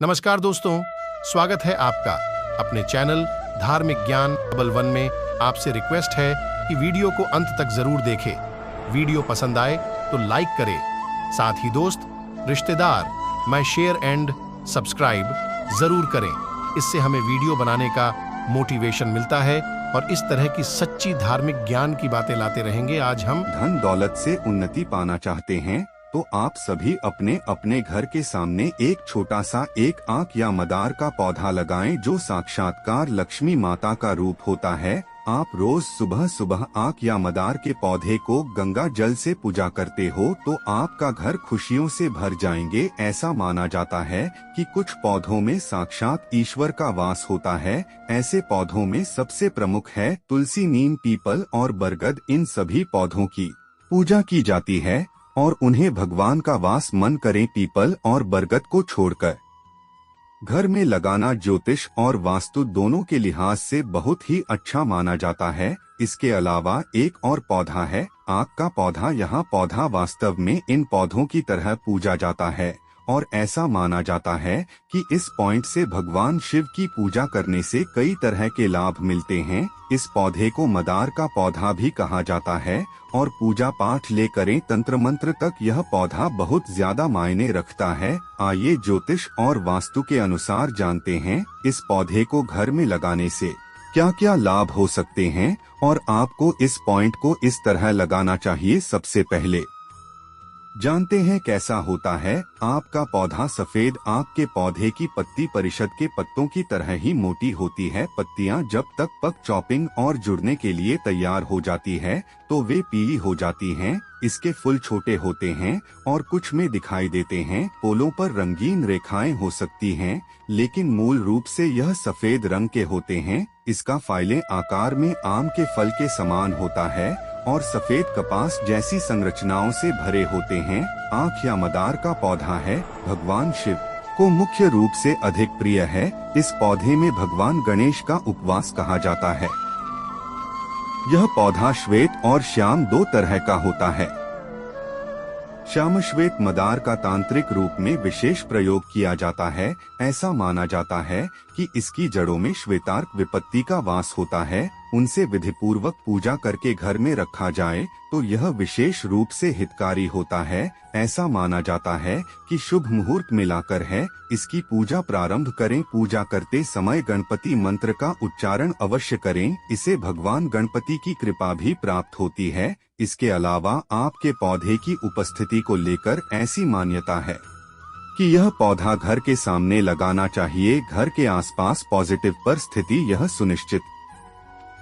नमस्कार दोस्तों, स्वागत है आपका अपने चैनल धार्मिक ज्ञान डबल वन में। आपसे रिक्वेस्ट है कि वीडियो को अंत तक जरूर देखें। वीडियो पसंद आए तो लाइक करें, साथ ही दोस्त, रिश्तेदार में शेयर एंड सब्सक्राइब जरूर करें। इससे हमें वीडियो बनाने का मोटिवेशन मिलता है और इस तरह की सच्ची धार्मिक ज्ञान की बातें लाते रहेंगे। आज हम धन दौलत से उन्नति पाना चाहते हैं तो आप सभी अपने अपने घर के सामने एक छोटा सा एक आंख या मदार का पौधा लगाएं, जो साक्षात्कार लक्ष्मी माता का रूप होता है। आप रोज सुबह सुबह आंख या मदार के पौधे को गंगा जल से पूजा करते हो तो आपका घर खुशियों से भर जाएंगे। ऐसा माना जाता है कि कुछ पौधों में साक्षात ईश्वर का वास होता है। ऐसे पौधों में सबसे प्रमुख है तुलसी, नीम, पीपल और बरगद। इन सभी पौधों की पूजा की जाती है और उन्हें भगवान का वास मन करें। पीपल और बरगद को छोड़कर घर में लगाना ज्योतिष और वास्तु दोनों के लिहाज से बहुत ही अच्छा माना जाता है। इसके अलावा एक और पौधा है आक का पौधा। यहाँ पौधा वास्तव में इन पौधों की तरह पूजा जाता है और ऐसा माना जाता है कि इस पॉइंट से भगवान शिव की पूजा करने से कई तरह के लाभ मिलते हैं। इस पौधे को मदार का पौधा भी कहा जाता है और पूजा पाठ ले करें तंत्र मंत्र तक यह पौधा बहुत ज्यादा मायने रखता है। आइए ज्योतिष और वास्तु के अनुसार जानते हैं इस पौधे को घर में लगाने से क्या क्या लाभ हो सकते हैं और आपको इस पॉइंट को इस तरह लगाना चाहिए। सबसे पहले जानते हैं कैसा होता है। आपका पौधा सफेद आक के पौधे की पत्ती परिषद के पत्तों की तरह ही मोटी होती है। पत्तियां जब तक पक चॉपिंग और जुड़ने के लिए तैयार हो जाती है तो वे पीली हो जाती हैं। इसके फूल छोटे होते हैं और कुछ में दिखाई देते हैं। पोलों पर रंगीन रेखाएं हो सकती हैं, लेकिन मूल रूप से यह सफेद रंग के होते हैं। इसका फाइलें आकार में आम के फल के समान होता है और सफेद कपास जैसी संरचनाओं से भरे होते हैं। आंख या मदार का पौधा है भगवान शिव को मुख्य रूप से अधिक प्रिय है। इस पौधे में भगवान गणेश का उपवास कहा जाता है। यह पौधा श्वेत और श्याम दो तरह का होता है। श्याम श्वेत मदार का तांत्रिक रूप में विशेष प्रयोग किया जाता है। ऐसा माना जाता है कि इसकी जड़ों में श्वेतार्क विपत्ति का वास होता है। उनसे विधिपूर्वक पूजा करके घर में रखा जाए तो यह विशेष रूप से हितकारी होता है। ऐसा माना जाता है कि शुभ मुहूर्त मिलाकर है इसकी पूजा प्रारंभ करें। पूजा करते समय गणपति मंत्र का उच्चारण अवश्य करें, इसे भगवान गणपति की कृपा भी प्राप्त होती है। इसके अलावा आपके पौधे की उपस्थिति को लेकर ऐसी मान्यता है कि यह पौधा घर के सामने लगाना चाहिए। घर के आसपास पॉजिटिव पर स्थिति यह सुनिश्चित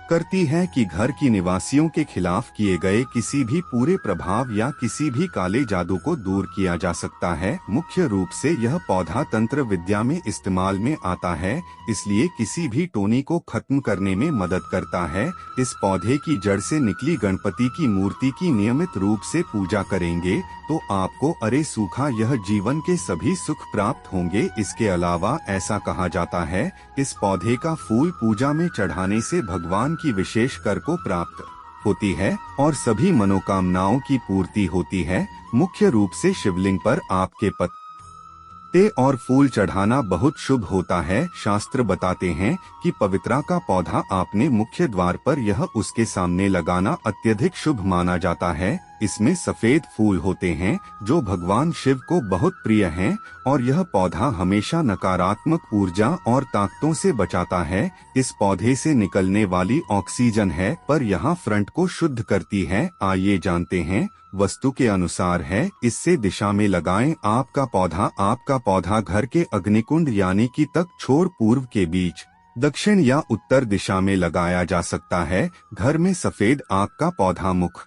करती है कि घर की निवासियों के खिलाफ किए गए किसी भी पूरे प्रभाव या किसी भी काले जादू को दूर किया जा सकता है। मुख्य रूप से यह पौधा तंत्र विद्या में इस्तेमाल में आता है, इसलिए किसी भी टोनी को खत्म करने में मदद करता है। इस पौधे की जड़ से निकली गणपति की मूर्ति की नियमित रूप से पूजा करेंगे तो आपको अरे सूखा यह जीवन के सभी सुख प्राप्त होंगे। इसके अलावा ऐसा कहा जाता है इस पौधे का फूल पूजा में चढ़ाने से भगवान की विशेष कर को प्राप्त होती है और सभी मनोकामनाओं की पूर्ति होती है। मुख्य रूप से शिवलिंग पर आपके पत्ते और फूल चढ़ाना बहुत शुभ होता है। शास्त्र बताते हैं कि पवित्रा का पौधा आपने मुख्य द्वार पर यह उसके सामने लगाना अत्यधिक शुभ माना जाता है। इसमें सफेद फूल होते हैं जो भगवान शिव को बहुत प्रिय हैं और यह पौधा हमेशा नकारात्मक ऊर्जा और ताकतों से बचाता है। इस पौधे से निकलने वाली ऑक्सीजन है पर यहाँ फ्रंट को शुद्ध करती है। आइए जानते हैं वस्तु के अनुसार है, इससे दिशा में लगाएं। आपका पौधा घर के अग्निकुंड यानी कि तक छोर पूर्व के बीच दक्षिण या उत्तर दिशा में लगाया जा सकता है। घर में सफेद आक का पौधा मुख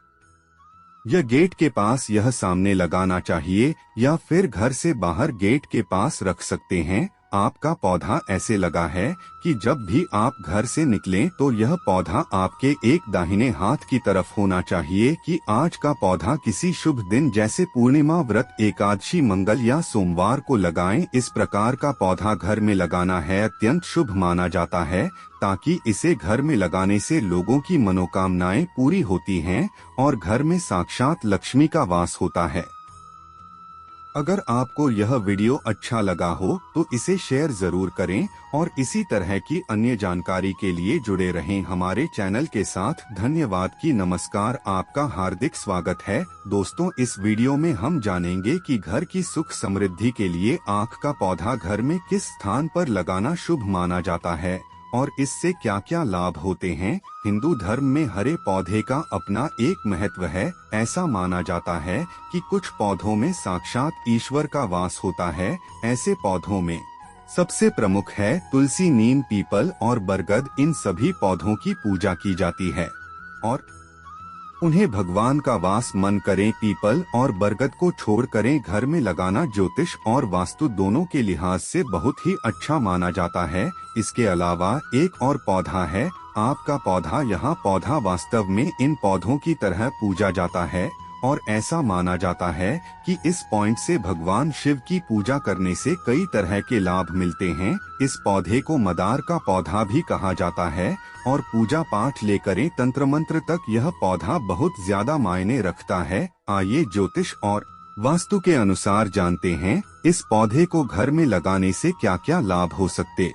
यह गेट के पास यह सामने लगाना चाहिए या फिर घर से बाहर गेट के पास रख सकते हैं। आपका पौधा ऐसे लगा है कि जब भी आप घर से निकलें तो यह पौधा आपके एक दाहिने हाथ की तरफ होना चाहिए। कि आज का पौधा किसी शुभ दिन जैसे पूर्णिमा, व्रत, एकादशी, मंगल या सोमवार को लगाएं। इस प्रकार का पौधा घर में लगाना है अत्यंत शुभ माना जाता है, ताकि इसे घर में लगाने से लोगों की मनोकामनाएं पूरी होती हैं और घर में साक्षात लक्ष्मी का वास होता है। अगर आपको यह वीडियो अच्छा लगा हो तो इसे शेयर जरूर करें और इसी तरह की अन्य जानकारी के लिए जुड़े रहें हमारे चैनल के साथ। धन्यवाद की नमस्कार, आपका हार्दिक स्वागत है। दोस्तों, इस वीडियो में हम जानेंगे कि घर की सुख समृद्धि के लिए आक का पौधा घर में किस स्थान पर लगाना शुभ माना जाता है और इससे क्या क्या लाभ होते हैं। हिंदू धर्म में हरे पौधे का अपना एक महत्व है। ऐसा माना जाता है कि कुछ पौधों में साक्षात ईश्वर का वास होता है। ऐसे पौधों में सबसे प्रमुख है तुलसी, नीम, पीपल और बरगद। इन सभी पौधों की पूजा की जाती है और उन्हें भगवान का वास मन करें। पीपल और बरगद को छोड़ करें घर में लगाना ज्योतिष और वास्तु दोनों के लिहाज से बहुत ही अच्छा माना जाता है। इसके अलावा एक और पौधा है आक का पौधा। यहाँ पौधा वास्तव में इन पौधों की तरह पूजा जाता है और ऐसा माना जाता है कि इस पॉइंट से भगवान शिव की पूजा करने से कई तरह के लाभ मिलते हैं। इस पौधे को मदार का पौधा भी कहा जाता है और पूजा पाठ लेकर तंत्र मंत्र तक यह पौधा बहुत ज्यादा मायने रखता है। आइए ज्योतिष और वास्तु के अनुसार जानते हैं इस पौधे को घर में लगाने से क्या क्या लाभ हो सकते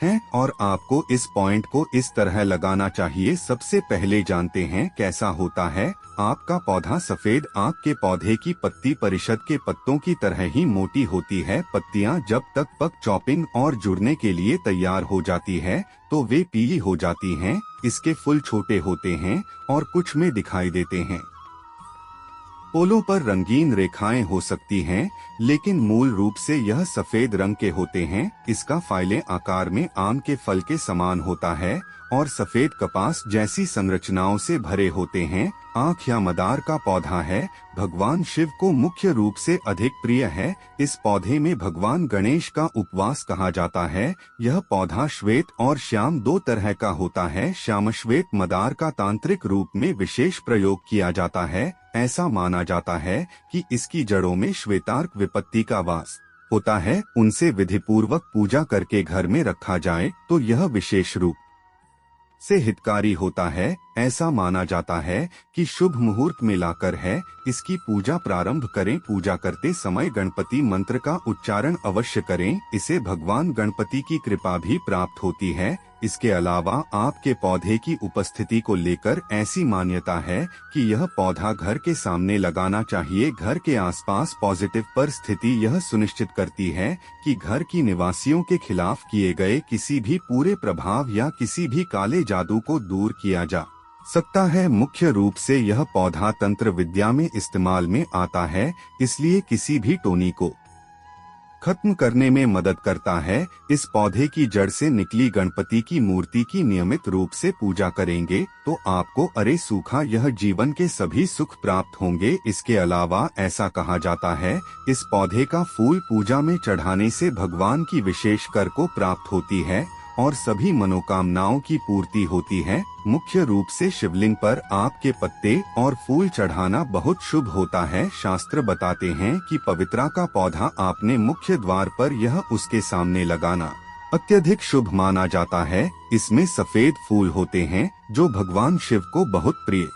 हैं और आपको इस पॉइंट को इस तरह लगाना चाहिए। सबसे पहले जानते हैं कैसा होता है। आक का पौधा सफेद आक के पौधे की पत्ती परिषद के पत्तों की तरह ही मोटी होती है। पत्तियां जब तक पक चॉपिंग और जुड़ने के लिए तैयार हो जाती है तो वे पीली हो जाती हैं। इसके फूल छोटे होते हैं और कुछ में दिखाई देते हैं। फूलों पर रंगीन रेखाएं हो सकती हैं, लेकिन मूल रूप से यह सफेद रंग के होते हैं। इसका फाइलें आकार में आम के फल के समान होता है और सफेद कपास जैसी संरचनाओं से भरे होते हैं। आँख या मदार का पौधा है। भगवान शिव को मुख्य रूप से अधिक प्रिय है। इस पौधे में भगवान गणेश का उपवास कहा जाता है। यह पौधा श्वेत और श्याम दो तरह का होता है। श्याम श्वेत मदार का तांत्रिक रूप में विशेष प्रयोग किया जाता है। ऐसा माना जाता है कि इसकी जड़ों में श्वेतार्क विपत्ति का वास होता है। उनसे विधिपूर्वक पूजा करके घर में रखा जाए तो यह विशेष रूप से हितकारी होता है। ऐसा माना जाता है कि शुभ मुहूर्त में लाकर है इसकी पूजा प्रारंभ करें। पूजा करते समय गणपति मंत्र का उच्चारण अवश्य करें। इसे भगवान गणपति की कृपा भी प्राप्त होती है। इसके अलावा आपके पौधे की उपस्थिति को लेकर ऐसी मान्यता है कि यह पौधा घर के सामने लगाना चाहिए। घर के आसपास पॉजिटिव परिस्थिति यह सुनिश्चित करती है कि घर की निवासियों के खिलाफ किए गए किसी भी पूरे प्रभाव या किसी भी काले जादू को दूर किया जा सकता है। मुख्य रूप से यह पौधा तंत्र विद्या में इस्तेमाल में आता है, इसलिए किसी भी टोनी को खत्म करने में मदद करता है। इस पौधे की जड़ से निकली गणपति की मूर्ति की नियमित रूप से पूजा करेंगे तो आपको अरे सूखा यह जीवन के सभी सुख प्राप्त होंगे। इसके अलावा ऐसा कहा जाता है इस पौधे का फूल पूजा में चढ़ाने से भगवान की विशेष कर को प्राप्त होती है और सभी मनोकामनाओं की पूर्ति होती है। मुख्य रूप से शिवलिंग पर आक के पत्ते और फूल चढ़ाना बहुत शुभ होता है। शास्त्र बताते हैं कि पवित्रा का पौधा आपने मुख्य द्वार पर यह उसके सामने लगाना अत्यधिक शुभ माना जाता है। इसमें सफेद फूल होते हैं जो भगवान शिव को बहुत प्रिय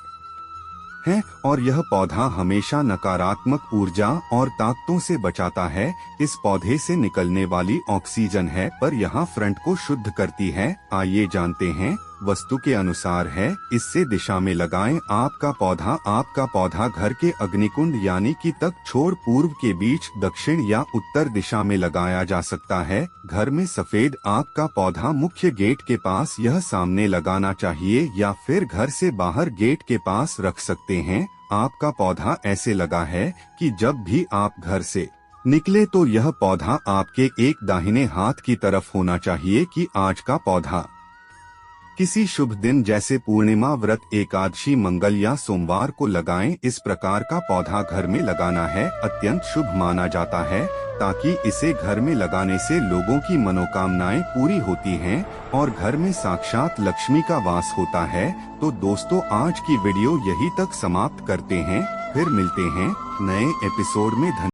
है और यह पौधा हमेशा नकारात्मक ऊर्जा और ताकतों से बचाता है। इस पौधे से निकलने वाली ऑक्सीजन है पर यहाँ फ्रंट को शुद्ध करती है। आइए जानते हैं वस्तु के अनुसार है इससे दिशा में लगाएं। आपका पौधा घर के अग्निकुंड यानी कि तक छोड़ पूर्व के बीच दक्षिण या उत्तर दिशा में लगाया जा सकता है। घर में सफेद आक का पौधा मुख्य गेट के पास यह सामने लगाना चाहिए या फिर घर से बाहर गेट के पास रख सकते हैं। आपका पौधा ऐसे लगा है कि जब भी आप घर से निकले तो यह पौधा आपके एक दाहिने हाथ की तरफ होना चाहिए। कि आज का पौधा किसी शुभ दिन जैसे पूर्णिमा, व्रत, एकादशी, मंगल या सोमवार को लगाएं। इस प्रकार का पौधा घर में लगाना है अत्यंत शुभ माना जाता है ताकि इसे घर में लगाने से लोगों की मनोकामनाएं पूरी होती हैं और घर में साक्षात लक्ष्मी का वास होता है। तो दोस्तों, आज की वीडियो यही तक समाप्त करते हैं। फिर मिलते हैं नए एपिसोड में।